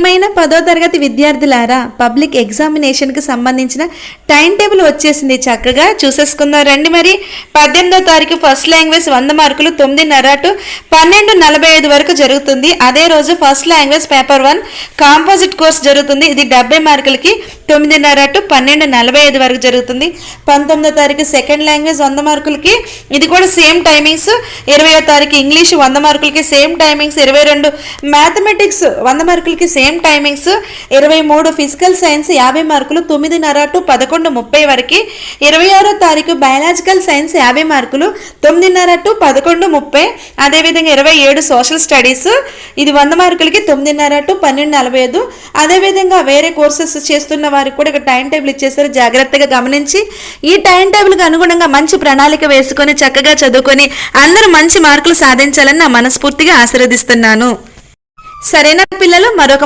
మైన 10వ తరగతి విద్యార్థులారా, పబ్లిక్ ఎగ్జామినేషన్కి సంబంధించిన టైం టేబుల్ వచ్చేసింది. చక్కగా చూసేసుకుందాం రండి. మరి 18వ తారీఖు ఫస్ట్ లాంగ్వేజ్ 100 మార్కులు 9:30 టు 12:45 వరకు జరుగుతుంది. అదే రోజు first language paper 1 composite course జరుగుతుంది. ఇది 70 మార్కులకి 9:30 టు 12:45 వరకు జరుగుతుంది. 19వ తారీఖు సెకండ్ లాంగ్వేజ్ 100 మార్కులకి, ఇది కూడా సేమ్ టైమింగ్స్. 20వ తారీఖు ఇంగ్లీష్ 100 మార్కులకి సేమ్ టైమింగ్స్. 22 మ్యాథమెటిక్స్ 100 మార్కులకి సేమ్ టైమింగ్స్. 23 ఫిజికల్ సైన్స్ 50 మార్కులు 9:30 టు 11:30 వరకు. 26వ తారీఖు బయాలజికల్ సైన్స్ 50 మార్కులు 9:30 టు 11:30. అదేవిధంగా 27 సోషల్ స్టడీస్, ఇది 100 మార్కులకి 9:30 టు 12:45. అదేవిధంగా వేరే కోర్సెస్ చేస్తున్న వారికి కూడా ఇక్కడ టైం టేబుల్ ఇచ్చేసారు. జాగ్రత్తగా గమనించి ఈ టైం టేబుల్కి అనుగుణంగా మంచి ప్రణాళిక వేసుకొని చక్కగా చదువుకొని అందరూ మంచి మార్కులు సాధించాలని నా మనస్ఫూర్తిగా ఆశీర్వదిస్తున్నాను. సరేనా పిల్లలు? మరొక